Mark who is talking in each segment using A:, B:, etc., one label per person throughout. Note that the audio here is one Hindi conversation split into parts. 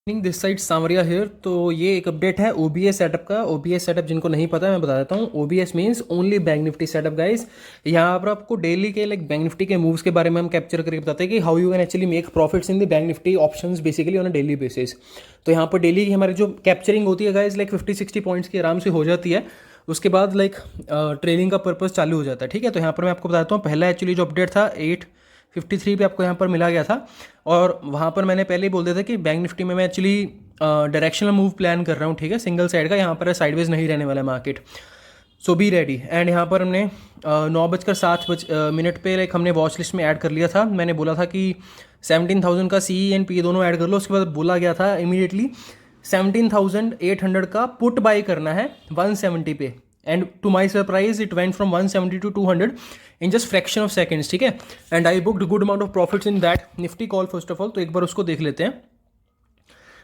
A: This side Sanwariya here. तो ये एक अपडेट है ओबीएस सेटअप का। ओबीएस सेटअप जिनको नहीं पता है मैं बता देता हूँ। OBS means only bank Nifty setup guys. यहाँ पर आपको डेली के लाइक बैंक निफ्टी के मूव्स के बारे में हम कैप्चर करके बताते हैं कि how you can actually make profits in the bank Nifty options basically on a daily basis. तो यहाँ पर डेली की हमारी जो कैप्चरिंग होती है गाइस लाइक 50-60 पॉइंट्स की आराम से हो जाती है। उसके बाद लाइक ट्रेडिंग का पर्पस चालू हो जाता है। ठीक है, तो यहाँ पर मैं आपको बताता हूँ पहला एक्चुअली जो अपडेट था 8:53 पे आपको यहाँ पर मिला गया था। और वहाँ पर मैंने पहले ही बोल दिया था कि बैंक निफ्टी में मैं एक्चुअली डायरेक्शनल मूव प्लान कर रहा हूँ। ठीक है, सिंगल साइड का, यहाँ पर साइडवेज नहीं रहने वाला market. So be ready. And यहाँ पर हमने 9:07 पे लाइक हमने वॉच लिस्ट में ऐड कर लिया था। मैंने बोला था कि 17,000 का सी एंड पी दोनों ऐड कर लो। उसके बाद बोला गया था इमीडिएटली 17,800 का पुट बाई करना है 170 पे। And to my surprise it went from 170 to 200 in just fraction of seconds. ठीक है, and I booked good amount of profits in that Nifty call first of all. तो एक बार उसको देख लेते हैं।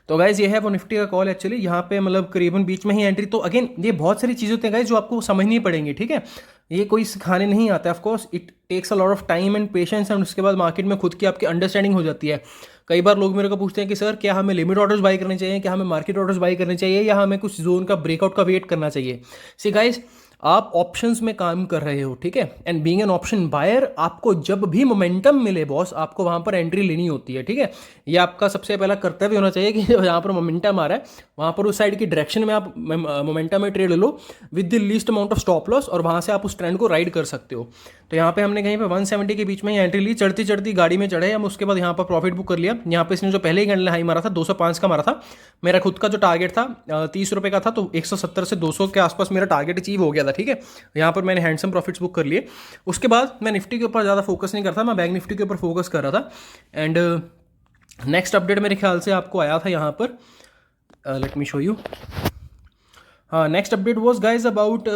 A: तो गाइज ये है वो निफ्टी का कॉल एक्चुअली। यहाँ पे मतलब करीबन बीच में ही एंट्री। तो अगेन ये बहुत सारी चीज़ें होती हैं गाइज जो आपको समझनी पड़ेंगी। ठीक है, ये कोई सिखाने नहीं आता है। Of course it takes a lot of time and patience. And उसके बाद मार्केट में खुद की आपकी अंडरस्टैंडिंग हो जाती है। कई बार लोग मेरे को पूछते हैं कि सर क्या हमें लिमिट ऑर्डर्स बाई करने चाहिए, क्या हमें मार्केट ऑर्डर्स बाई करने चाहिए, या हमें कुछ जोन का ब्रेकआउट का वेट करना चाहिए। सी गाइज, आप ऑप्शंस में काम कर रहे हो। ठीक है, and being an option buyer आपको जब भी मोमेंटम मिले बॉस आपको वहां पर एंट्री लेनी होती है। ठीक है, ये आपका सबसे पहला कर्तव्य होना चाहिए कि यहाँ पर मोमेंटम आ रहा है वहां पर उस साइड की डायरेक्शन में आप मोमेंटम में trade low with the least amount of stop loss, और वहां से आप उस ट्रेंड को राइड कर सकते हो। तो यहाँ पे हमने कहीं पे 170 के बीच में ही एंट्री ली। चढ़ती चढ़ती गाड़ी में चढ़े हम। उसके बाद यहाँ पर प्रॉफिट बुक कर लिया। यहाँ पे इसने जो पहले ही कैंडल हाई मारा था 205 का मारा था। मेरा खुद का जो टारगेट था 30 रुपये का था, तो 170 से 200 के आसपास मेरा टारगेट अचीव हो गया था। ठीक है, यहाँ पर मैंने हैंडसम प्रॉफिट्स बुक कर लिए। उसके बाद मैं निफ्टी के ऊपर ज़्यादा फोकस नहीं करता, मैं बैंक निफ्टी के ऊपर फोकस कर रहा था। एंड नेक्स्ट अपडेट मेरे ख्याल से आपको आया था यहाँ पर। Let me show you. हाँ, next update was guys about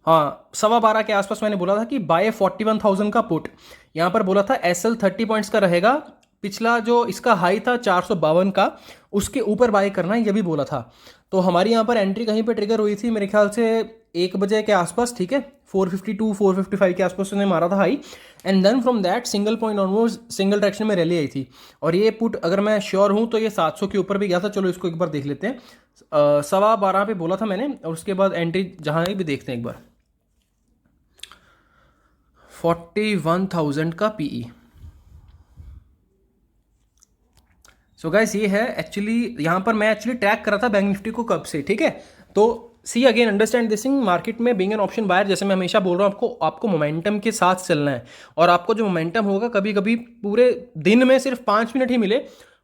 A: 12:15 के आसपास मैंने बोला था कि बाय 41,000 का पुट। यहाँ पर बोला था SL 30 पॉइंट्स का रहेगा। पिछला जो इसका हाई था 452 का, उसके ऊपर बाय करना है, ये भी बोला था। तो हमारी यहाँ पर एंट्री कहीं पे ट्रिगर हुई थी मेरे ख्याल से 1 बजे के आसपास। ठीक है, 452 455 के आसपास उसने मारा था high. And then from that single point onwards single direction में रैली आई थी। और ये पुट अगर मैं श्योर हूँ तो ये 700 के ऊपर भी गया था। चलो इसको एक बार देख लेते हैं। 12:15 पे बोला था मैंने, और उसके बाद एंट्री जहाँ भी देखते हैं एक बार। 41,000 का पीई। सो गाइस ये है एक्चुअली। यहाँ पर मैं एक्चुअली ट्रैक कर रहा था बैंक निफ्टी को कब से। ठीक है, तो see again understand this thing. Market में बीइंग एन ऑप्शन बायर, जैसे मैं हमेशा बोल रहा हूँ, आपको मोमेंटम के साथ चलना है। और आपको जो मोमेंटम होगा, कभी कभी पूरे दिन में सिर्फ 5 मिनट ही मिले,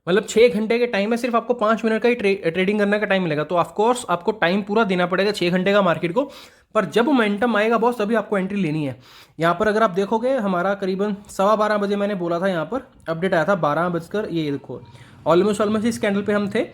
A: मतलब 6 घंटे के टाइम में सिर्फ आपको 5 मिनट का ही ट्रेडिंग करने का टाइम मिलेगा। तो ऑफकोर्स आपको टाइम पूरा देना पड़ेगा 6 घंटे का मार्केट को। पर जब मोमेंटम आएगा बॉस तभी आपको एंट्री लेनी है। यहाँ पर अगर आप देखोगे हमारा करीबन 12:15 बजे मैंने बोला था, यहाँ पर अपडेट आया था 12 बजकर, ये देखो ऑलमोस्ट इस कैंडल पे हम थे।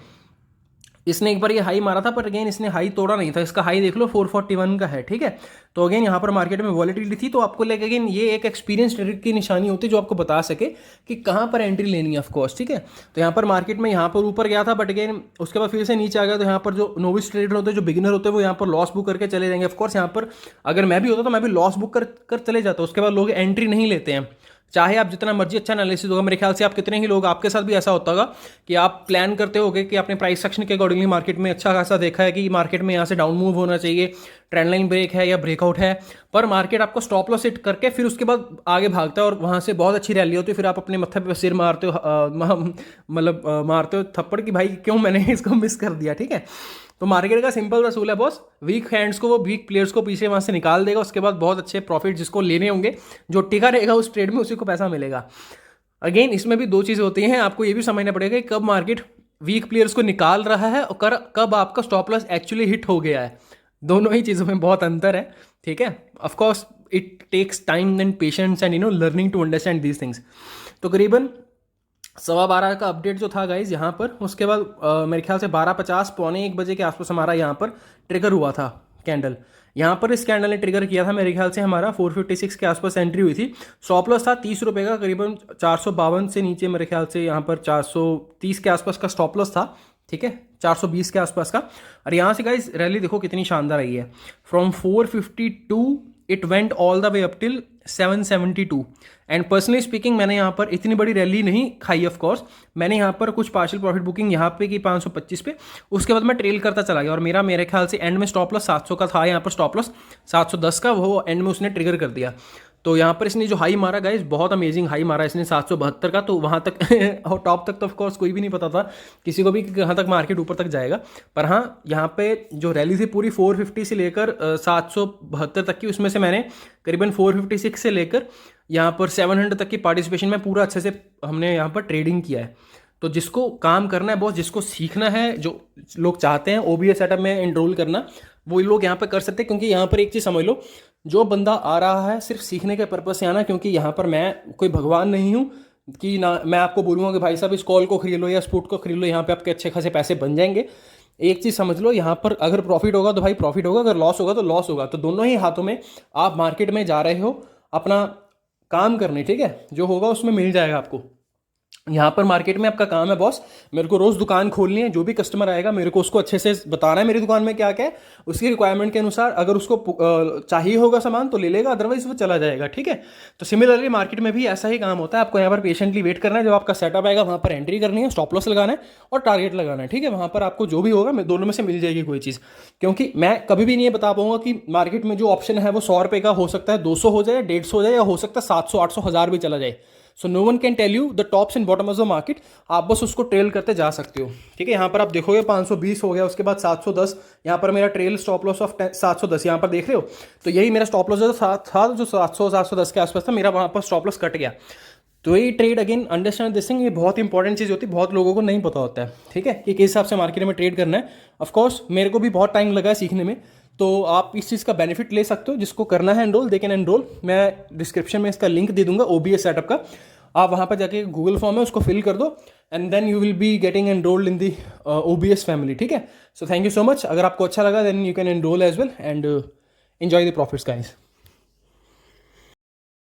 A: इसने एक बार ये हाई मारा था, पर अगेन इसने हाई तोड़ा नहीं था। इसका हाई देख लो 441 का है। ठीक है, तो अगेन यहाँ पर मार्केट में वॉलेटिलिटी थी। तो आपको लेके अगेन ये एक एक्सपीरियंस ट्रेडर की निशानी होती है जो आपको बता सके कि कहाँ पर एंट्री लेनी है ऑफकोर्स। ठीक है, तो यहाँ पर मार्केट में यहाँ पर ऊपर गया था, बट अगेन उसके बाद फिर से नीचे आ गया। तो यहाँ पर जो नोविस ट्रेडर होते हैं, जो बिगिनर होते हैं, वो यहाँ पर लॉस बुक करके चले जाएंगे। ऑफकोर्स यहाँ पर अगर मैं भी होता तो मैं भी लॉस बुक कर चले जाता। उसके बाद लोग एंट्री नहीं लेते हैं, चाहे आप जितना मर्जी अच्छा एनालिसिस होगा। मेरे ख्याल से आप कितने ही लोग, आपके साथ भी ऐसा होता होगा कि आप प्लान करते होगे कि आपने प्राइस सेक्शन के अकॉर्डिंगली मार्केट में अच्छा खासा देखा है कि मार्केट में यहाँ से डाउन मूव होना चाहिए, ट्रेंड लाइन ब्रेक है या ब्रेकआउट है, पर मार्केट आपको स्टॉप लॉस सेट करके फिर उसके बाद आगे भागता है और वहाँ से बहुत अच्छी रैली होती है। फिर आप अपने मत्थे पे सिर मारते हो, मतलब मारते हो थप्पड़ कि भाई क्यों मैंने इसको मिस कर दिया। ठीक है, तो मार्केट का सिंपल रसूल है बॉस, वीक हैंड्स को, वो वीक प्लेयर्स को पीछे वहां से निकाल देगा। उसके बाद बहुत अच्छे प्रॉफिट जिसको लेने होंगे, जो टिका रहेगा उस ट्रेड में, उसी को पैसा मिलेगा। अगेन इसमें भी 2 चीज़ें होती हैं, आपको ये भी समझना पड़ेगा कि कब मार्केट वीक प्लेयर्स को निकाल रहा है और कब आपका स्टॉप लॉस एक्चुअली हिट हो गया है। दोनों ही चीज़ों में बहुत अंतर है। ठीक है, of course it takes time and patience and learning to understand these things. तो करीबन 12:15 का अपडेट जो था गाइज यहाँ पर। उसके बाद मेरे ख्याल से 12:50 पौने 1 बजे के आसपास हमारा यहाँ पर ट्रिगर हुआ था कैंडल। यहाँ पर इस कैंडल ने ट्रिगर किया था, मेरे ख्याल से हमारा 456 के आसपास एंट्री हुई थी। स्टॉप लॉस था 30 रुपये का, करीबन 452 से नीचे मेरे ख्याल से यहाँ पर 430 के आसपास का स्टॉप लॉस था। ठीक है, 420 के आसपास का। और यहाँ से गाइज रैली देखो कितनी शानदार आई है। From 452 it went all the way up till 772 and personally speaking मैंने यहाँ पर इतनी बड़ी रैली नहीं खाई ऑफ कोर्स, मैंने यहाँ पर कुछ पार्शियल प्रॉफिट बुकिंग यहाँ पे की 525 पे, उसके बाद मैं ट्रेल करता चला गया और मेरे ख्याल से एंड में स्टॉप लॉस 700 का था, यहाँ पर स्टॉप लॉस 710 का, वो एंड में उसने ट्रिगर कर दिया। तो यहाँ पर इसने जो हाई मारा गाइस, बहुत अमेजिंग हाई मारा इसने 772 का, तो वहाँ तक और टॉप तक तो ऑफकोर्स कोई भी नहीं पता था किसी को भी कि कहाँ तक मार्केट ऊपर तक जाएगा। पर हाँ, यहाँ पे जो रैली थी पूरी 450 से लेकर 772 तक की, उसमें से मैंने करीबन 456 से लेकर यहाँ पर 700 तक की पार्टिसिपेशन में पूरा अच्छे से हमने यहाँ पर ट्रेडिंग किया है। तो जिसको काम करना है बॉस, जिसको सीखना है, जो लोग चाहते हैं OBS सेटअप में एनरोल करना, वो लोग यहाँ पर कर सकते हैं। क्योंकि यहाँ पर एक चीज़ समझ लो, जो बंदा आ रहा है सिर्फ सीखने के पर्पज़ से आना, क्योंकि यहाँ पर मैं कोई भगवान नहीं हूँ कि ना मैं आपको बोलूँगा कि भाई साहब इस कॉल को खरीद लो या स्पूट को खरीद लो, यहाँ पे आपके अच्छे खासे पैसे बन जाएंगे। एक चीज़ समझ लो, यहाँ पर अगर प्रॉफिट होगा तो भाई प्रॉफिट होगा, अगर लॉस होगा तो लॉस होगा। तो दोनों ही हाथों में आप मार्केट में जा रहे हो अपना काम करने, ठीक है, जो होगा उसमें मिल जाएगा आपको। यहाँ पर मार्केट में आपका काम है बॉस, मेरे को रोज़ दुकान खोलनी है, जो भी कस्टमर आएगा मेरे को उसको अच्छे से बताना है मेरी दुकान में क्या क्या है, उसकी रिक्वायरमेंट के अनुसार अगर उसको चाहिए होगा सामान तो ले लेगा, अदरवाइज वो चला जाएगा, ठीक है। तो सिमिलरली मार्केट में भी ऐसा ही काम होता है, आपको यहाँ पर पेशेंटली वेट करना है, जब आपका सेटअप आएगा वहाँ पर एंट्री करनी है, स्टॉप लॉस लगाना है और टारगेट लगाना है, ठीक है। वहाँ पर आपको जो भी होगा दोनों में से मिल जाएगी कोई चीज़, क्योंकि मैं कभी भी नहीं बता पाऊंगा कि मार्केट में जो ऑप्शन है वो 100 रुपये का हो सकता है, 200 हो जाए, 150 हो जाए, या हो सकता है 700 800 1000 भी चला जाए। So no one can tell you the tops and bottom of the market, आप बस उसको ट्रेल करते जा सकते हो, ठीक है। यहाँ पर आप देखोगे 520 हो गया, उसके बाद 710, यहाँ पर मेरा ट्रेल स्टॉप लॉस ऑफ 710 यहाँ पर देख रहे हो, तो यही मेरा स्टॉप लॉस था जो 710 के आसपास था, मेरा वहाँ पर स्टॉप लॉस कट गया। तो ये trade again understand this thing, ये बहुत इंपॉर्टेंट चीज़ होती है, बहुत लोगों को नहीं पता होता है, ठीक है, कि किस हिसाब से मार्केट में ट्रेड करना है। ऑफकोर्स मेरे को भी बहुत टाइम लगा है सीखने में, तो आप इस चीज़ का बेनिफिट ले सकते हो। जिसको करना है एनरोल, दे कैन एनरोल, मैं डिस्क्रिप्शन में इसका लिंक दे दूंगा OBS सेटअप का, आप वहाँ पर जाके गूगल फॉर्म है उसको फिल कर दो and then you will be getting enrolled in the OBS family, ठीक है। So thank you so much, अगर आपको अच्छा लगा then you can enrol as well and enjoy the profits guys.